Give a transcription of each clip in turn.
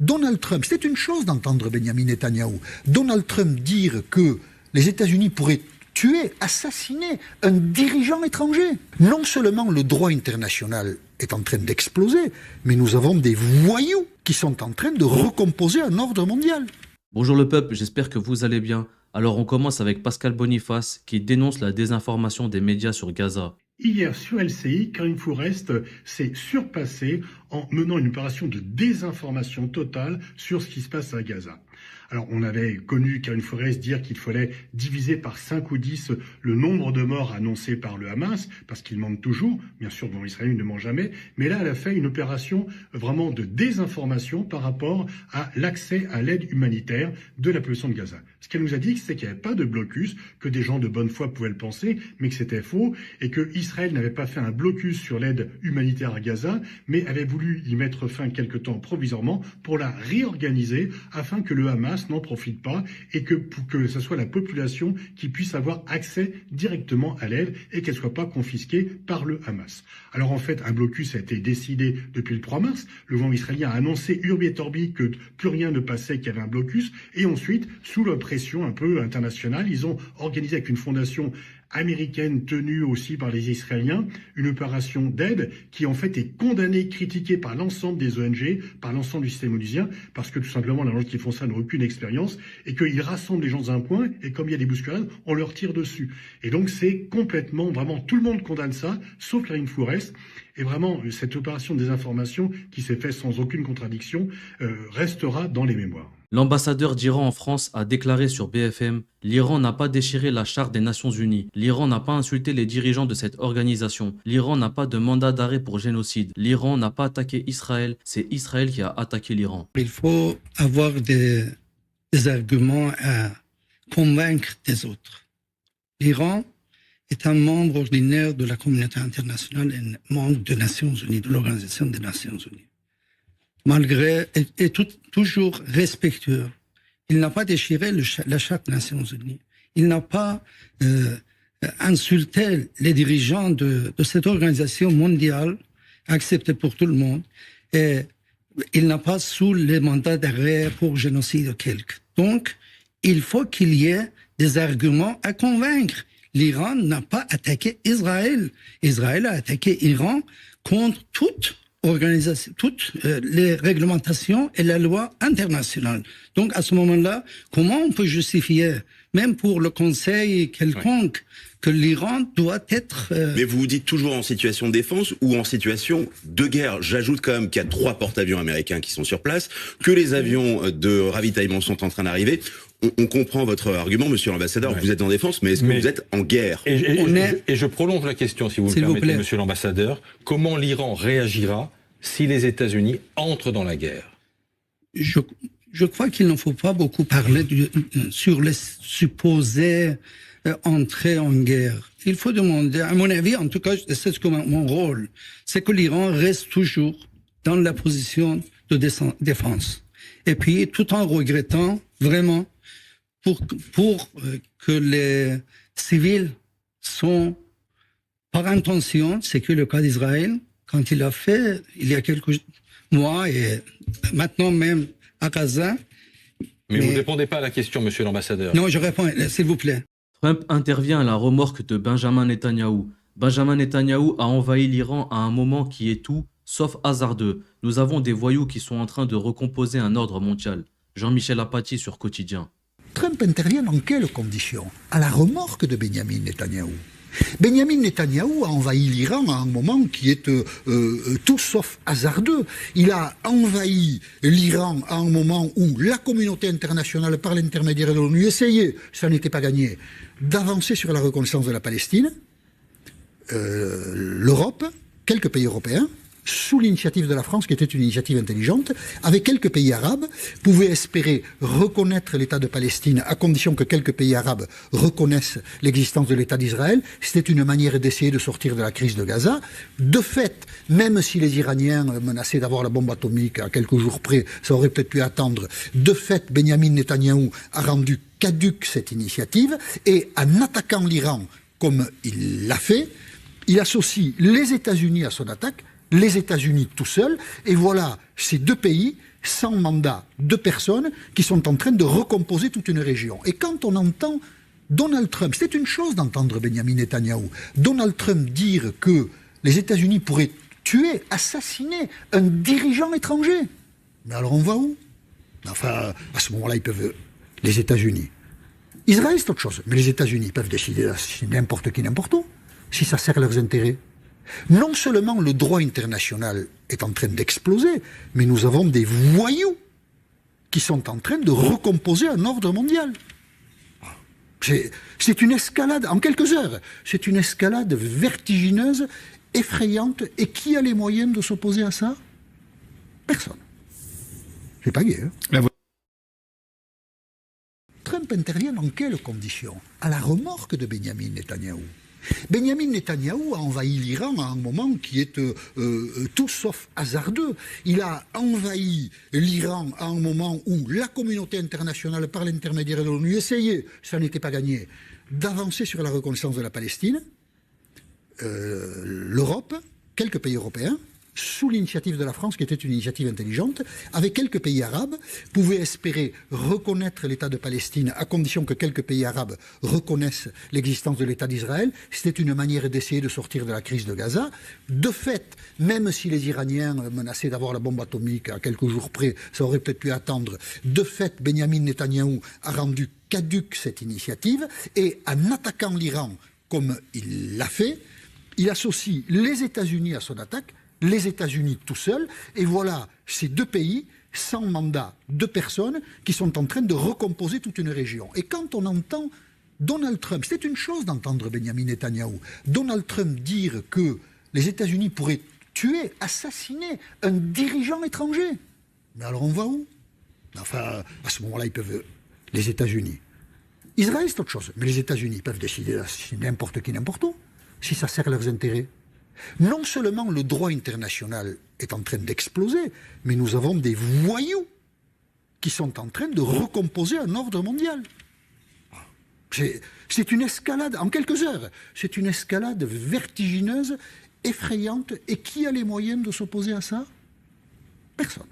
Donald Trump, c'était une chose d'entendre Benjamin Netanyahou. Donald Trump dire que les États-Unis pourraient tuer, assassiner un dirigeant étranger. Non seulement le droit international est en train d'exploser, mais nous avons des voyous qui sont en train de recomposer un ordre mondial. Bonjour le peuple, j'espère que vous allez bien. Alors on commence avec Pascal Boniface qui dénonce la désinformation des médias sur Gaza. Hier sur LCI, Karine Fourest s'est surpassée en menant une opération de désinformation totale sur ce qui se passe à Gaza. Alors on avait connu Karine Fourest dire qu'il fallait diviser par 5 ou 10 le nombre de morts annoncés par le Hamas, parce qu'il ment toujours, bien sûr bon, Israël ne ment jamais, mais là elle a fait une opération vraiment de désinformation par rapport à l'accès à l'aide humanitaire de la population de Gaza. Ce qu'elle nous a dit, c'est qu'il n'y avait pas de blocus, que des gens de bonne foi pouvaient le penser, mais que c'était faux, et que Israël n'avait pas fait un blocus sur l'aide humanitaire à Gaza, mais avait voulu y mettre fin quelque temps provisoirement pour la réorganiser afin que le Hamas n'en profite pas et que pour que ce soit la population qui puisse avoir accès directement à l'aide et qu'elle ne soit pas confisquée par le Hamas. Alors en fait, un blocus a été décidé depuis le 3 mars. Le gouvernement israélien a annoncé urbi et orbi que plus rien ne passait, qu'il y avait un blocus. Et ensuite, sous la pression un peu internationale, ils ont organisé avec une fondation américaine tenue aussi par les Israéliens, une opération d'aide qui en fait est condamnée, critiquée par l'ensemble des ONG, par l'ensemble du système onusien, parce que tout simplement les gens qui font ça n'ont aucune expérience et qu'ils rassemblent les gens dans un coin et comme il y a des bousculades, on leur tire dessus. Et donc c'est complètement, vraiment tout le monde condamne ça, sauf Karine Fourest. Et vraiment cette opération de désinformation qui s'est faite sans aucune contradiction restera dans les mémoires. L'ambassadeur d'Iran en France a déclaré sur BFM « L'Iran n'a pas déchiré la charte des Nations Unies. L'Iran n'a pas insulté les dirigeants de cette organisation. L'Iran n'a pas de mandat d'arrêt pour génocide. L'Iran n'a pas attaqué Israël. C'est Israël qui a attaqué l'Iran. » Il faut avoir des arguments à convaincre des autres. L'Iran est un membre ordinaire de la communauté internationale et membre des Nations Unies, de l'Organisation des Nations Unies. Malgré, et toujours respectueux. Il n'a pas déchiré la charte des Nations Unies. Il n'a pas insulté les dirigeants de cette organisation mondiale, acceptée pour tout le monde. Et il n'a pas sous les mandats d'arrêt pour génocide de quelqu'un. Donc, il faut qu'il y ait des arguments à convaincre. L'Iran n'a pas attaqué Israël. Israël a attaqué l'Iran contre toutes les réglementations et la loi internationale. Donc, à ce moment-là, comment on peut justifier, même pour le Conseil quelconque, que l'Iran doit être... Mais vous vous dites toujours en situation de défense ou en situation de guerre. J'ajoute quand même qu'il y a 3 porte-avions américains qui sont sur place, que les avions de ravitaillement sont en train d'arriver. On comprend votre argument, monsieur l'ambassadeur, vous êtes en défense, mais est-ce que vous êtes en guerre ? Et je prolonge la question, si vous me permettez, monsieur l'ambassadeur. Comment l'Iran réagira si les États-Unis entrent dans la guerre ? Je crois qu'il ne faut pas beaucoup parler sur les supposées entrées en guerre. Il faut demander, à mon avis, en tout cas, c'est mon rôle, c'est que l'Iran reste toujours dans la position de défense. Et puis, tout en regrettant vraiment pour que les civils sont par intention, c'est que le cas d'Israël, quand il a fait, il y a quelques mois et maintenant même à Gaza. Mais vous ne répondez pas à la question, monsieur l'ambassadeur. Non, je réponds, s'il vous plaît. Trump intervient à la remorque de Benjamin Netanyahou. Benjamin Netanyahou a envahi l'Iran à un moment qui est tout, sauf hasardeux. Nous avons des voyous qui sont en train de recomposer un ordre mondial. Jean-Michel Apathy sur Quotidien. Trump intervient dans quelles conditions ? À la remorque de Benjamin Netanyahou. Benjamin Netanyahou a envahi l'Iran à un moment qui est tout sauf hasardeux. Il a envahi l'Iran à un moment où la communauté internationale, par l'intermédiaire de l'ONU, essayait, ça n'était pas gagné, d'avancer sur la reconnaissance de la Palestine. L'Europe, quelques pays européens, sous l'initiative de la France, qui était une initiative intelligente, avec quelques pays arabes, pouvaient espérer reconnaître l'État de Palestine à condition que quelques pays arabes reconnaissent l'existence de l'État d'Israël. C'était une manière d'essayer de sortir de la crise de Gaza. De fait, même si les Iraniens menaçaient d'avoir la bombe atomique à quelques jours près, ça aurait peut-être pu attendre. De fait, Benjamin Netanyahou a rendu caduque cette initiative et en attaquant l'Iran comme il l'a fait, il associe les États-Unis à son attaque, les États-Unis tout seuls, et voilà ces deux pays sans mandat de personnes qui sont en train de recomposer toute une région. Et quand on entend Donald Trump, c'est une chose d'entendre Benjamin Netanyahou, Donald Trump dire que les États-Unis pourraient tuer, assassiner un dirigeant étranger. Mais alors on va où? Enfin, à ce moment-là, ils peuvent... Les États-Unis. Israël, c'est autre chose. Mais les États-Unis peuvent décider d'assassiner n'importe qui, n'importe où, si ça sert leurs intérêts. Non seulement le droit international est en train d'exploser, mais nous avons des voyous qui sont en train de recomposer un ordre mondial. C'est une escalade, en quelques heures, c'est une escalade vertigineuse, effrayante. Et qui a les moyens de s'opposer à ça? Personne. C'est pas gai, hein? Trump intervient dans quelles conditions? À la remorque de Benjamin Netanyahou. Benjamin Netanyahou a envahi l'Iran à un moment qui est tout sauf hasardeux. Il a envahi l'Iran à un moment où la communauté internationale, par l'intermédiaire de l'ONU, essayait, ça n'était pas gagné, d'avancer sur la reconnaissance de la Palestine. L'Europe, quelques pays européens, sous l'initiative de la France, qui était une initiative intelligente, avec quelques pays arabes, pouvaient espérer reconnaître l'État de Palestine à condition que quelques pays arabes reconnaissent l'existence de l'État d'Israël. C'était une manière d'essayer de sortir de la crise de Gaza. De fait, même si les Iraniens menaçaient d'avoir la bombe atomique à quelques jours près, ça aurait peut-être pu attendre. De fait, Benjamin Netanyahou a rendu caduque cette initiative et en attaquant l'Iran comme il l'a fait, il associe les États-Unis à son attaque, les États-Unis tout seuls, et voilà ces deux pays sans mandat de personnes qui sont en train de recomposer toute une région. Et quand on entend Donald Trump, c'est une chose d'entendre Benjamin Netanyahou, Donald Trump dire que les États-Unis pourraient tuer, assassiner un dirigeant étranger. Mais alors on va où? Enfin, à ce moment-là, ils peuvent... Les États-Unis. Israël, c'est autre chose. Mais les États-Unis peuvent décider d'assassiner n'importe qui, n'importe où, si ça sert leurs intérêts. Non seulement le droit international est en train d'exploser, mais nous avons des voyous qui sont en train de recomposer un ordre mondial. C'est une escalade, en quelques heures, c'est une escalade vertigineuse, effrayante. Et qui a les moyens de s'opposer à ça? Personne.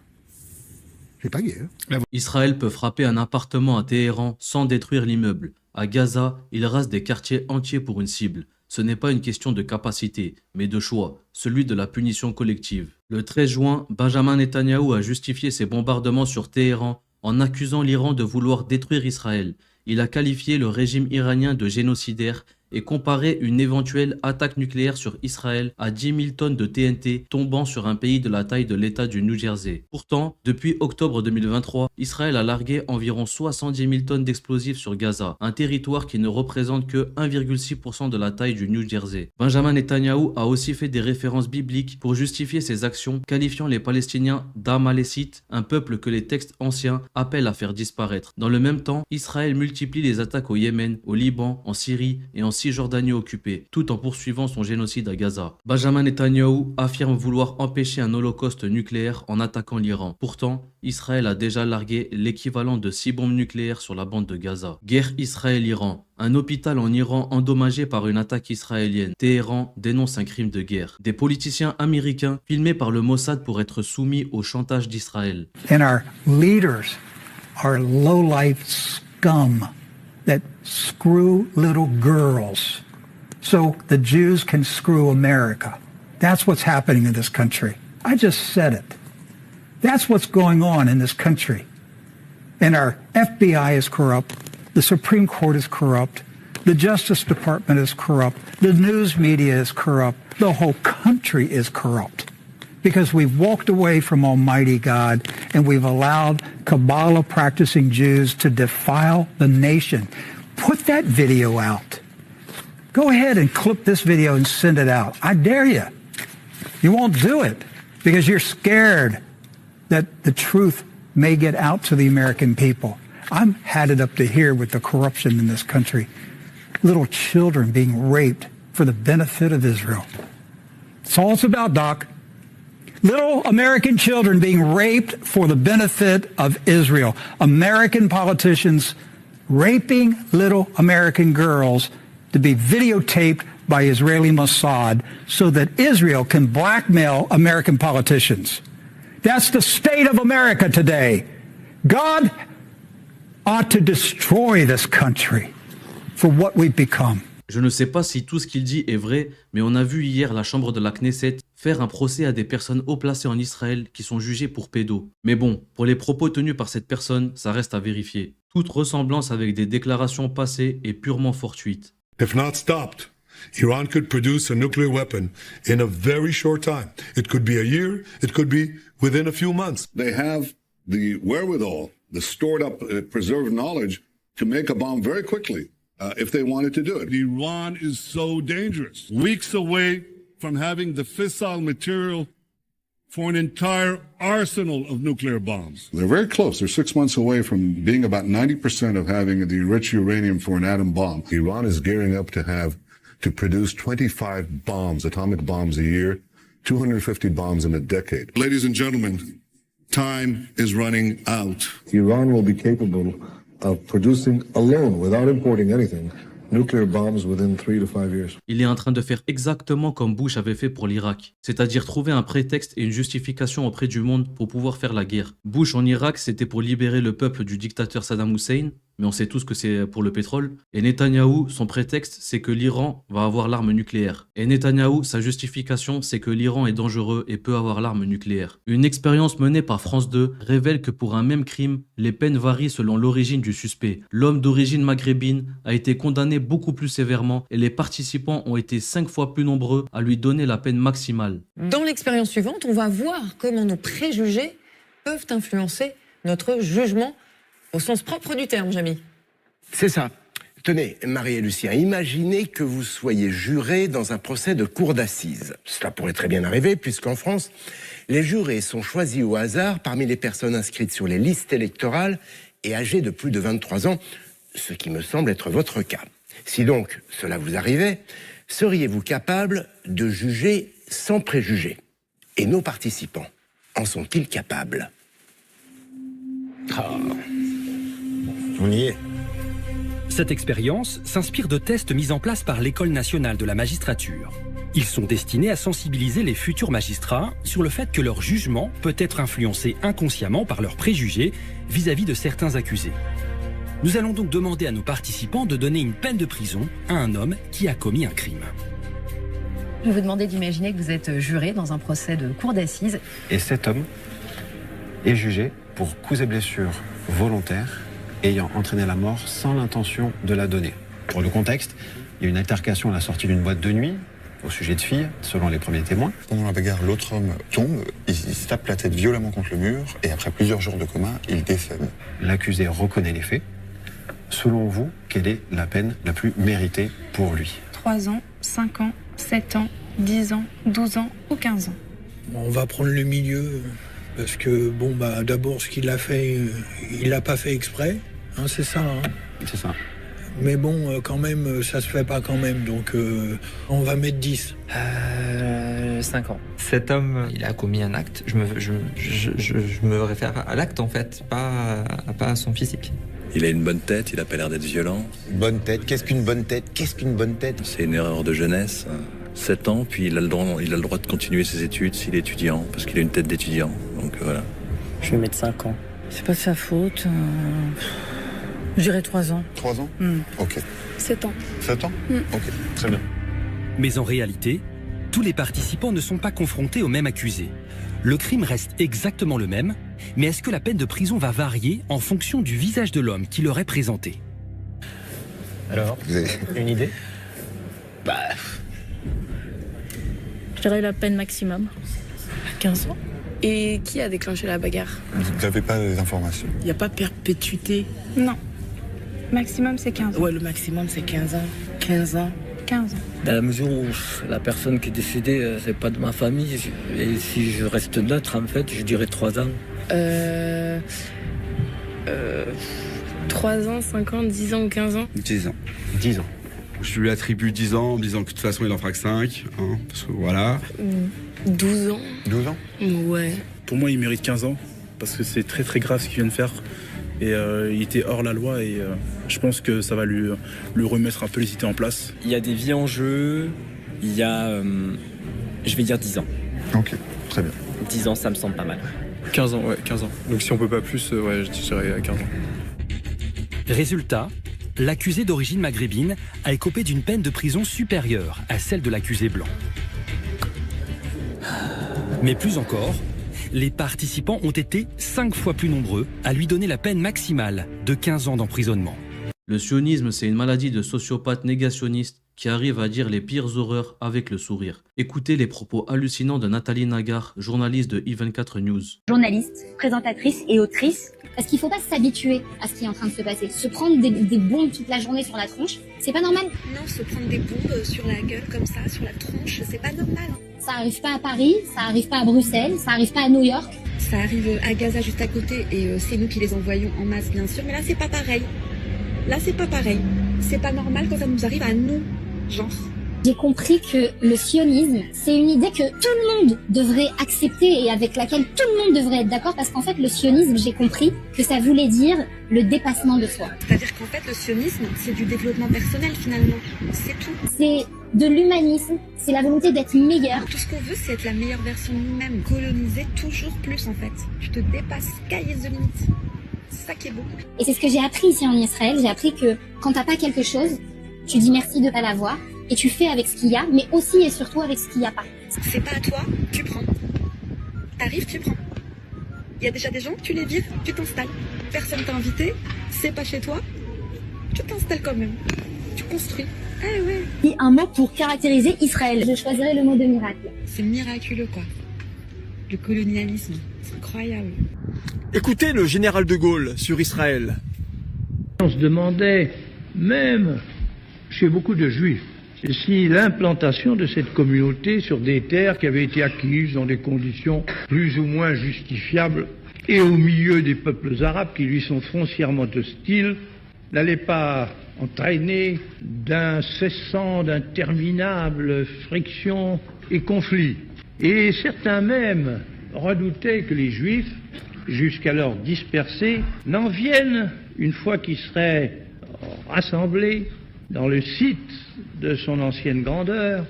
C'est pas gai, hein? Israël peut frapper un appartement à Téhéran sans détruire l'immeuble. À Gaza, il rase des quartiers entiers pour une cible. Ce n'est pas une question de capacité, mais de choix, celui de la punition collective. Le 13 juin, Benjamin Netanyahou a justifié ses bombardements sur Téhéran en accusant l'Iran de vouloir détruire Israël. Il a qualifié le régime iranien de génocidaire et comparé une éventuelle attaque nucléaire sur Israël à 10 000 tonnes de TNT tombant sur un pays de la taille de l'État du New Jersey. Pourtant, depuis octobre 2023, Israël a largué environ 70 000 tonnes d'explosifs sur Gaza, un territoire qui ne représente que 1,6% de la taille du New Jersey. Benjamin Netanyahou a aussi fait des références bibliques pour justifier ses actions, qualifiant les Palestiniens d'Amalécites, un peuple que les textes anciens appellent à faire disparaître. Dans le même temps, Israël multiplie les attaques au Yémen, au Liban, en Syrie et en Cisjordanie occupée, tout en poursuivant son génocide à Gaza. Benjamin Netanyahou affirme vouloir empêcher un holocauste nucléaire en attaquant l'Iran. Pourtant, Israël a déjà largué l'équivalent de 6 bombes nucléaires sur la bande de Gaza. Guerre Israël-Iran. Un hôpital en Iran endommagé par une attaque israélienne. Téhéran dénonce un crime de guerre. Des politiciens américains filmés par le Mossad pour être soumis au chantage d'Israël. And our leaders are low-life scum that screw little girls so the Jews can screw America. That's what's happening in this country. I just said it. That's what's going on in this country. And our FBI is corrupt. The Supreme Court is corrupt. The Justice Department is corrupt. The news media is corrupt. The whole country is corrupt. Because we've walked away from Almighty God and we've allowed Kabbalah-practicing Jews to defile the nation. Put that video out. Go ahead and clip this video and send it out. I dare you. You won't do it because you're scared that the truth may get out to the American people. I'm had it up to here with the corruption in this country. Little children being raped for the benefit of Israel. That's all it's about, Doc. Little American children being raped for the benefit of Israel. American politicians raping little American girls to be videotaped by Israeli Mossad so that Israel can blackmail American politicians. That's the state of America today. God ought to destroy this country for what we've become. Je ne sais pas si tout ce qu'il dit est vrai, mais on a vu hier la chambre de la Knesset faire un procès à des personnes haut placées en Israël qui sont jugées pour pédos. Mais bon, pour les propos tenus par cette personne, ça reste à vérifier. Toute ressemblance avec des déclarations passées est purement fortuite. If not stopped, Iran could produce a nuclear weapon in a very short time. It could be a year, it could be within a few months. They have the wherewithal, the stored up, preserved knowledge to make a bomb very quickly. If they wanted to do it. Iran is so dangerous. Weeks away from having the fissile material for an entire arsenal of nuclear bombs. They're very close. They're 6 months away from being about 90% of having the enriched uranium for an atom bomb. Iran is gearing up to produce 25 bombs, atomic bombs a year, 250 bombs in a decade. Ladies and gentlemen, time is running out. Iran will be capable of producing alone, without importing anything, nuclear bombs within 3 to 5 years. Il est en train de faire exactement comme Bush avait fait pour l'Irak, c'est-à-dire trouver un prétexte et une justification auprès du monde pour pouvoir faire la guerre. Bush en Irak, c'était pour libérer le peuple du dictateur Saddam Hussein, mais on sait tous que c'est pour le pétrole. Et Netanyahou, son prétexte, c'est que l'Iran va avoir l'arme nucléaire. Et Netanyahou, sa justification, c'est que l'Iran est dangereux et peut avoir l'arme nucléaire. Une expérience menée par France 2 révèle que pour un même crime, les peines varient selon l'origine du suspect. L'homme d'origine maghrébine a été condamné beaucoup plus sévèrement et les participants ont été 5 fois plus nombreux à lui donner la peine maximale. Dans l'expérience suivante, on va voir comment nos préjugés peuvent influencer notre jugement au sens propre du terme, Jamy. C'est ça. Tenez, Marie et Lucien, imaginez que vous soyez jurés dans un procès de cour d'assises. Cela pourrait très bien arriver, puisqu'en France, les jurés sont choisis au hasard parmi les personnes inscrites sur les listes électorales et âgées de plus de 23 ans, ce qui me semble être votre cas. Si donc cela vous arrivait, seriez-vous capable de juger sans préjugés? Et nos participants, en sont-ils capables? On y est. Cette expérience s'inspire de tests mis en place par l'École nationale de la magistrature. Ils sont destinés à sensibiliser les futurs magistrats sur le fait que leur jugement peut être influencé inconsciemment par leurs préjugés vis-à-vis de certains accusés. Nous allons donc demander à nos participants de donner une peine de prison à un homme qui a commis un crime. Je vais vous demander d'imaginer que vous êtes juré dans un procès de cour d'assises. Et cet homme est jugé pour coups et blessures volontaires ayant entraîné la mort sans l'intention de la donner. Pour le contexte, il y a une altercation à la sortie d'une boîte de nuit au sujet de filles, selon les premiers témoins. Pendant la bagarre, l'autre homme tombe, il se tape la tête violemment contre le mur et après plusieurs jours de coma, il décède. L'accusé reconnaît les faits. Selon vous, quelle est la peine la plus méritée pour lui? 3 ans, 5 ans, 7 ans, 10 ans, 12 ans ou 15 ans. On va prendre le milieu. Parce que, d'abord, ce qu'il a fait, il l'a pas fait exprès. Hein, c'est ça. Hein. C'est ça. Mais bon, quand même, ça se fait pas quand même. Donc, on va mettre 10. 5 ans. Cet homme, il a commis un acte. Je me réfère à l'acte, en fait, pas à son physique. Il a une bonne tête, il a pas l'air d'être violent. Bonne tête, qu'est-ce qu'une bonne tête? Qu'est-ce qu'une bonne tête? C'est une erreur de jeunesse. 7 ans, puis il a le droit de continuer ses études s'il est étudiant, parce qu'il a une tête d'étudiant. Donc voilà. Je vais mettre 5 ans. C'est pas de sa faute. Je dirais 3 ans. 3 ans? Ok. 7 ans. 7 ans? Ok, très bien. Mais en réalité, tous les participants ne sont pas confrontés au même accusé. Le crime reste exactement le même, mais est-ce que la peine de prison va varier en fonction du visage de l'homme qui leur est présenté? Alors, vous avez une idée? Je dirais la peine maximum. 15 ans. Et qui a déclenché la bagarre? Vous n'avez pas les informations? Il n'y a pas perpétuité? Non. Maximum, c'est 15 ans. Ouais, le maximum, c'est 15 ans. 15 ans. 15 ans. Dans la mesure où la personne qui est décédée, c'est pas de ma famille, et si je reste neutre, en fait, je dirais 3 ans. 3 ans, 5 ans, 10 ans ou 15 ans? 10 ans. 10 ans. Je lui attribue 10 ans, en disant que de toute façon il en fera que 5, hein, parce que voilà. 12 ans. 12 ans? Ouais. Pour moi, il mérite 15 ans, parce que c'est très très grave ce qu'il vient de faire. Et il était hors la loi, et je pense que ça va lui remettre un peu les idées en place. Il y a des vies en jeu, il y a, je vais dire 10 ans. Ok, très bien. 10 ans, ça me semble pas mal. 15 ans, ouais, 15 ans. Donc si on peut pas plus, ouais, je dirais 15 ans. Résultat, l'accusé d'origine maghrébine a écopé d'une peine de prison supérieure à celle de l'accusé blanc. Mais plus encore, les participants ont été 5 fois plus nombreux à lui donner la peine maximale de 15 ans d'emprisonnement. Le sionisme, c'est une maladie de sociopathe négationniste qui arrive à dire les pires horreurs avec le sourire. Écoutez les propos hallucinants de Nathalie Nagar, journaliste de I24 News. Journaliste, présentatrice et autrice. Parce qu'il ne faut pas s'habituer à ce qui est en train de se passer. Se prendre des bombes toute la journée sur la tronche, c'est pas normal. Non, se prendre des bombes sur la gueule comme ça, sur la tronche, c'est pas normal. Ça arrive pas à Paris, ça arrive pas à Bruxelles, ça arrive pas à New York. Ça arrive à Gaza juste à côté et c'est nous qui les envoyons en masse bien sûr, mais là c'est pas pareil. Là c'est pas pareil. C'est pas normal quand ça nous arrive à nous, genre. J'ai compris que le sionisme, c'est une idée que tout le monde devrait accepter et avec laquelle tout le monde devrait être d'accord parce qu'en fait, le sionisme, j'ai compris que ça voulait dire le dépassement de soi. C'est-à-dire qu'en fait, le sionisme, c'est du développement personnel finalement. C'est tout. C'est de l'humanisme, c'est la volonté d'être meilleur. Tout ce qu'on veut, c'est être la meilleure version de nous-mêmes. Coloniser toujours plus en fait. Tu te dépasses, sky is the limit. C'est ça qui est beau. Et c'est ce que j'ai appris ici en Israël. J'ai appris que quand t'as pas quelque chose, tu dis merci de pas l'avoir. Et tu fais avec ce qu'il y a, mais aussi et surtout avec ce qu'il n'y a pas. C'est pas à toi, tu prends. T'arrives, tu prends. Il y a déjà des gens, tu les vires, tu t'installes. Personne t'a invité, c'est pas chez toi, tu t'installes quand même. Tu construis. Ah ouais. Et un mot pour caractériser Israël. Je choisirais le mot de miracle. C'est miraculeux quoi. Le colonialisme, c'est incroyable. Écoutez le général de Gaulle sur Israël. On se demandait, même chez beaucoup de juifs, si l'implantation de cette communauté sur des terres qui avaient été acquises dans des conditions plus ou moins justifiables et au milieu des peuples arabes qui lui sont foncièrement hostiles n'allait pas entraîner d'interminables frictions et conflits. Et certains même redoutaient que les juifs, jusqu'alors dispersés, n'en viennent, une fois qu'ils seraient rassemblés dans le site de son ancienne grandeur,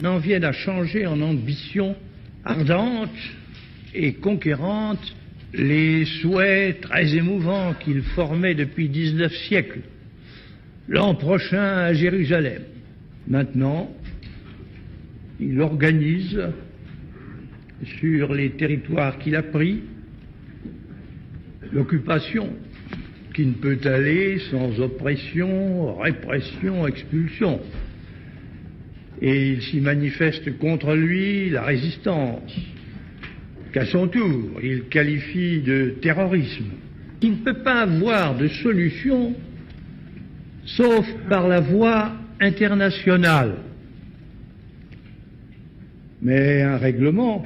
n'en viennent à changer en ambition ardente et conquérante les souhaits très émouvants qu'il formait depuis 19 siècles. L'an prochain à Jérusalem. Maintenant, il organise sur les territoires qu'il a pris l'occupation qui ne peut aller sans oppression, répression, expulsion. Et il s'y manifeste contre lui la résistance, qu'à son tour, il qualifie de terrorisme. Il ne peut pas avoir de solution, sauf par la voie internationale. Mais un règlement,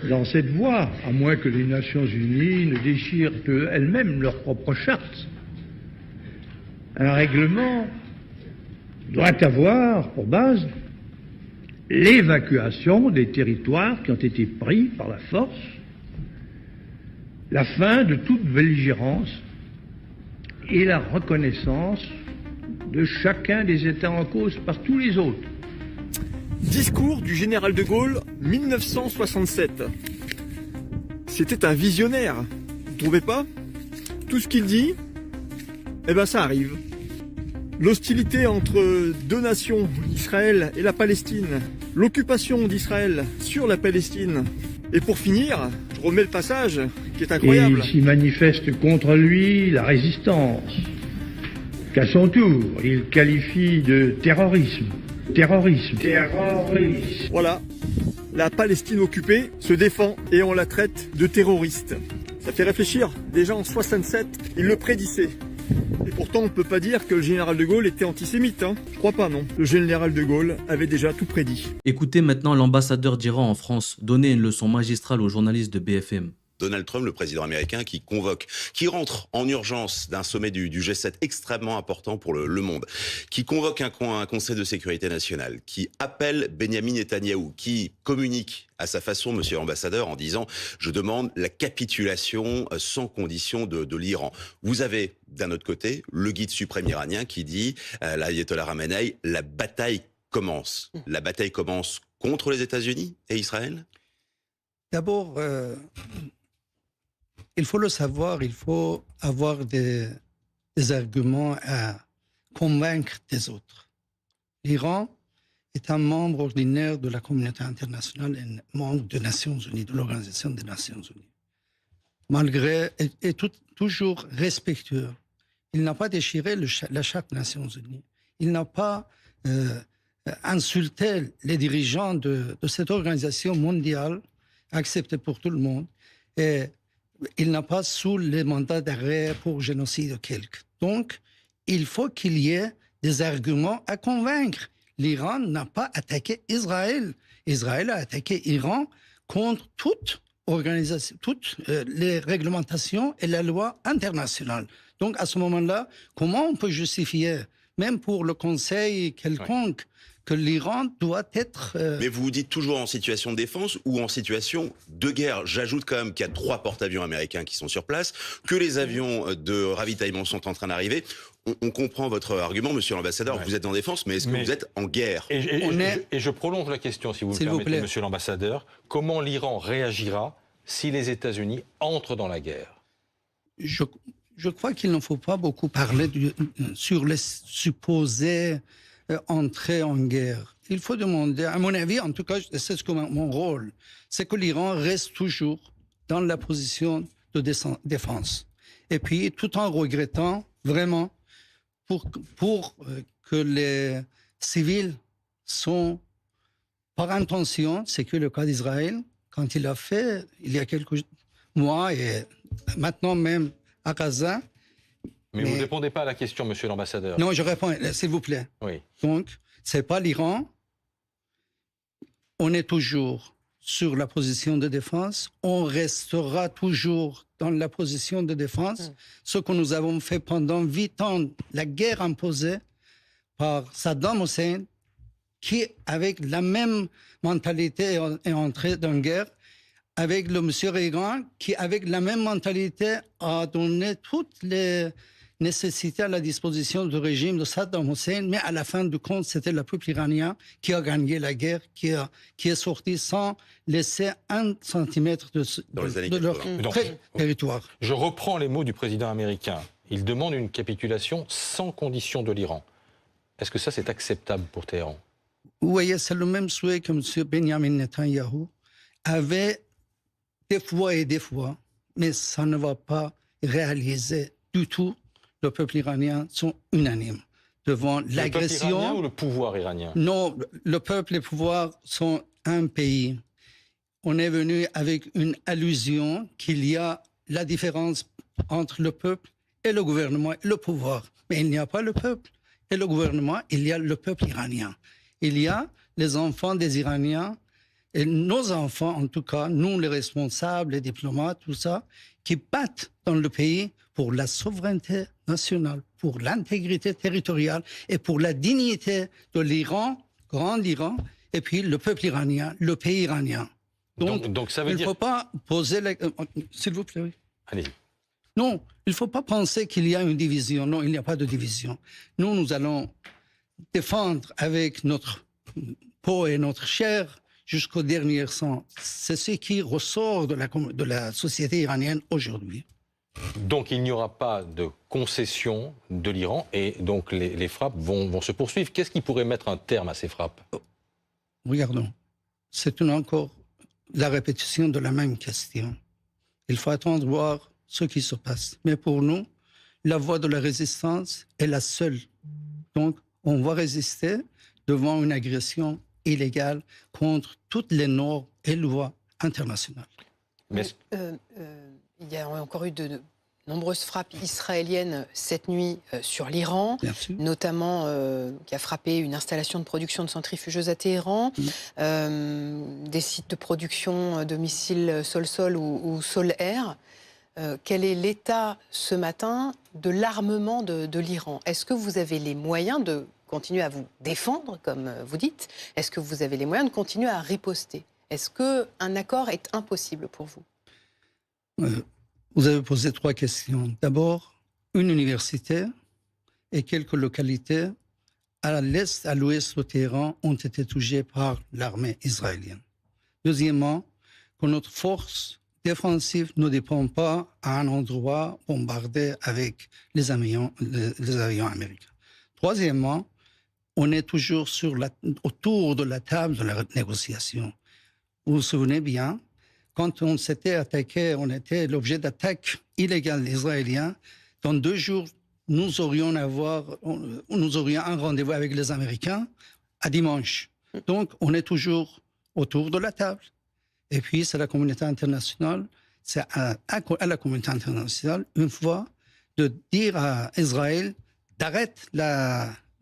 dans cette voie, à moins que les Nations Unies ne déchirent elles-mêmes leur propre charte, un règlement doit avoir pour base l'évacuation des territoires qui ont été pris par la force, la fin de toute belligérance et la reconnaissance de chacun des États en cause par tous les autres. Discours du général de Gaulle, 1967. C'était un visionnaire, vous ne trouvez pas? Tout ce qu'il dit, eh ben ça arrive. L'hostilité entre deux nations, Israël et la Palestine, l'occupation d'Israël sur la Palestine. Et pour finir, je remets le passage qui est incroyable. Et il s'y manifeste contre lui la résistance, qu'à son tour, il qualifie de terrorisme. Terrorisme. Voilà, la Palestine occupée se défend et on la traite de terroriste. Ça fait réfléchir, déjà en 67, il le prédisait. Et pourtant on ne peut pas dire que le général de Gaulle était antisémite, hein. Je crois pas, non. Le général de Gaulle avait déjà tout prédit. Écoutez maintenant l'ambassadeur d'Iran en France donner une leçon magistrale aux journalistes de BFM. Donald Trump, le président américain, qui rentre en urgence d'un sommet du G7 extrêmement important pour le monde, qui convoque un conseil de sécurité nationale, qui appelle Benyamin Netanyahou, qui communique à sa façon, monsieur l'ambassadeur, en disant « Je demande la capitulation sans condition de l'Iran ». Vous avez, d'un autre côté, le guide suprême iranien qui dit l'ayatollah Khamenei, la bataille commence. La bataille commence contre les États-Unis et Israël ? D'abord, il faut le savoir, il faut avoir des arguments à convaincre des autres. L'Iran est un membre ordinaire de la communauté internationale et membre des Nations Unies, de l'Organisation des Nations Unies. Malgré, et toujours respectueux. Il n'a pas déchiré la Charte des Nations Unies. Il n'a pas insulté les dirigeants de cette organisation mondiale, acceptée pour tout le monde. Et il n'a pas sous les mandats d'arrêt pour génocide quelque. Donc, il faut qu'il y ait des arguments à convaincre. L'Iran n'a pas attaqué Israël. Israël a attaqué l'Iran contre toute organisation, toutes les réglementations et la loi internationale. Donc, à ce moment-là, comment on peut justifier, même pour le Conseil quelconque, que l'Iran doit être... Mais vous vous dites toujours en situation de défense ou en situation de guerre. J'ajoute quand même qu'il y a 3 porte-avions américains qui sont sur place, que les avions de ravitaillement sont en train d'arriver. On comprend votre argument, monsieur l'ambassadeur, vous êtes en défense, mais est-ce que vous êtes en guerre? Et je prolonge la question, si vous me permettez, monsieur l'ambassadeur. Comment l'Iran réagira si les États-Unis entrent dans la guerre? Je crois qu'il ne faut pas beaucoup parler sur les supposées entrées en guerre. Il faut demander, à mon avis, en tout cas, c'est ce que mon rôle, c'est que l'Iran reste toujours dans la position de défense. Et puis, tout en regrettant vraiment pour que les civils sont par intention, c'est que le cas d'Israël, quand il a fait, il y a quelques mois et maintenant même à Gaza. Mais vous ne répondez pas à la question, monsieur l'ambassadeur. Non, je réponds, s'il vous plaît. Oui. Donc, c'est pas l'Iran. On est toujours sur la position de défense. On restera toujours dans la position de défense. Ce que nous avons fait pendant 8 ans, la guerre imposée par Saddam Hussein, qui, avec la même mentalité, est entré dans la guerre, avec le monsieur Reagan, qui, avec la même mentalité, a donné toutes les nécessités à la disposition du régime de Saddam Hussein, mais à la fin du compte, c'était le peuple iranien qui a gagné la guerre, qui est sorti sans laisser 1 centimètre de leur territoire. Je reprends les mots du président américain. Il demande une capitulation sans condition de l'Iran. Est-ce que ça, c'est acceptable pour Téhéran? Vous voyez, c'est le même souhait que M. Benjamin Netanyahou avait des fois, mais ça ne va pas réaliser du tout. Le peuple iranien sont unanimes devant l'agression. Le peuple iranien ou le pouvoir iranien? Non, le peuple et le pouvoir sont un pays. On est venu avec une allusion qu'il y a la différence entre le peuple et le gouvernement et le pouvoir. Mais il n'y a pas le peuple et le gouvernement, il y a le peuple iranien. Il y a les enfants des Iraniens, et nos enfants, en tout cas, nous les responsables, les diplomates, tout ça, qui battent dans le pays pour la souveraineté nationale, pour l'intégrité territoriale et pour la dignité de l'Iran, grand Iran, et puis le peuple iranien, le pays iranien. Donc ça veut il ne dire... faut pas poser... S'il vous plaît, oui. Allez. Non, il ne faut pas penser qu'il y a une division. Non, il n'y a pas de division. Nous allons défendre avec notre peau et notre chair jusqu'au dernier sang. C'est ce qui ressort de la société iranienne aujourd'hui. Donc il n'y aura pas de concession de l'Iran et donc les frappes vont se poursuivre. Qu'est-ce qui pourrait mettre un terme à ces frappes? Regardons. C'est encore la répétition de la même question. Il faut attendre voir ce qui se passe. Mais pour nous, la voie de la résistance est la seule. Donc, on va résister devant une agression illégale contre toutes les normes et lois internationales. Mais il y a encore eu de nombreuses frappes israéliennes cette nuit sur l'Iran, notamment qui a frappé une installation de production de centrifugeuses à Téhéran, des sites de production de missiles sol-sol ou sol-air. Quel est l'état ce matin de l'armement de l'Iran? Est-ce que vous avez les moyens de continuer à vous défendre, comme vous dites? Est-ce que vous avez les moyens de continuer à riposter? Est-ce qu'un accord est impossible pour vous? Vous avez posé 3 questions. D'abord, une université et quelques localités à l'est, à l'ouest de Téhéran ont été touchées par l'armée israélienne. Deuxièmement, que notre force défensive ne dépend pas à un endroit bombardé avec les avions américains. Troisièmement, on est toujours autour de la table de la négociation. Vous vous souvenez bien, quand on s'était attaqué, on était l'objet d'attaques illégales israéliennes. Dans 2 jours, nous aurions un rendez-vous avec les Américains à dimanche. Donc, on est toujours autour de la table. Et puis, c'est la communauté internationale, c'est à la communauté internationale, une fois, de dire à Israël d'arrêter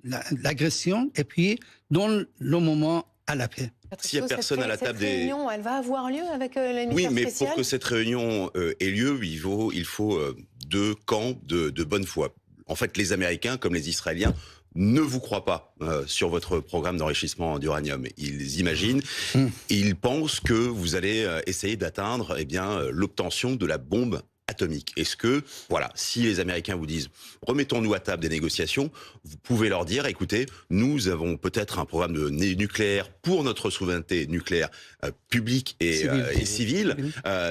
l'agression et puis, dans le moment, à la paix. S'il n'y a personne à la table des... Cette réunion, elle va avoir lieu avec l'émissaire spécial ? Oui, mais pour que cette réunion ait lieu, il faut 2 camps de bonne foi. En fait, les Américains, comme les Israéliens, ne vous croient pas sur votre programme d'enrichissement d'uranium. Ils imaginent, ils pensent que vous allez essayer d'atteindre l'obtention de la bombe atomique. Est-ce que, voilà, si les Américains vous disent « remettons-nous à table des négociations », vous pouvez leur dire « écoutez, nous avons peut-être un programme de nucléaire pour notre souveraineté nucléaire publique et civile,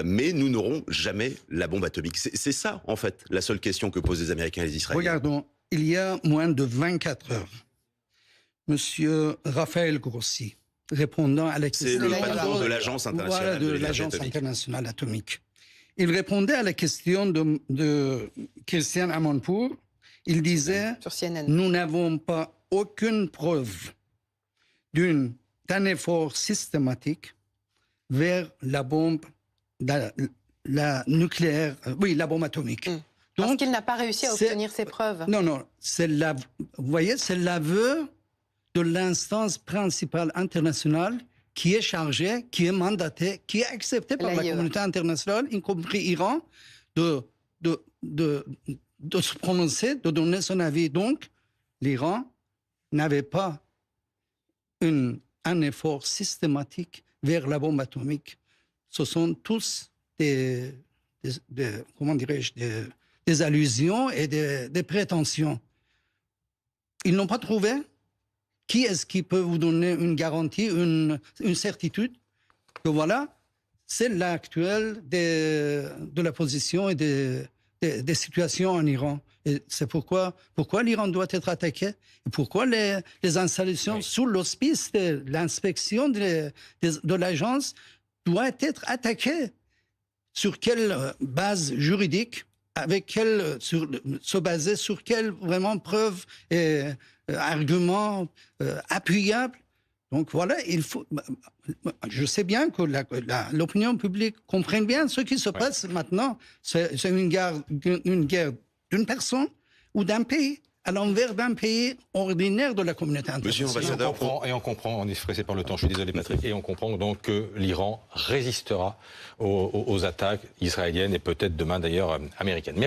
mais nous n'aurons jamais la bombe atomique ». C'est ça, en fait, la seule question que posent les Américains et les Israéliens. Regardons, il y a moins de 24 heures, Monsieur Raphaël Grossi, répondant à la question... C'est le patron de l'Agence internationale de l'Agence internationale atomique. Il répondait à la question de Christian Amanpour. Il disait « Nous n'avons pas aucune preuve d'un effort systématique vers la bombe la bombe atomique. » Parce qu'il n'a pas réussi à obtenir ces preuves. Non, vous voyez, c'est l'aveu de l'instance principale internationale qui est chargé, qui est mandaté, qui est accepté par la communauté internationale, y compris Iran, de se prononcer, de donner son avis. Donc, l'Iran n'avait pas un effort systématique vers la bombe atomique. Ce sont tous des allusions et des prétentions. Ils n'ont pas trouvé. Qui est-ce qui peut vous donner une garantie, une certitude que voilà, c'est l'actuel de la position et des situations en Iran. Et c'est pourquoi l'Iran doit être attaqué et pourquoi les installations sous l'auspice de l'inspection de l'agence doivent être attaquées. Sur quelle base juridique, se baser sur quelle vraiment preuve et argument appuyable. Donc voilà, je sais bien que l'opinion publique comprenne bien ce qui se passe maintenant. C'est une guerre d'une personne ou d'un pays, à l'envers d'un pays ordinaire de la communauté internationale. Monsieur l'ambassadeur, on comprend, on est stressé par le temps, je suis désolé Patrick, et on comprend donc que l'Iran résistera aux attaques israéliennes et peut-être demain d'ailleurs américaines.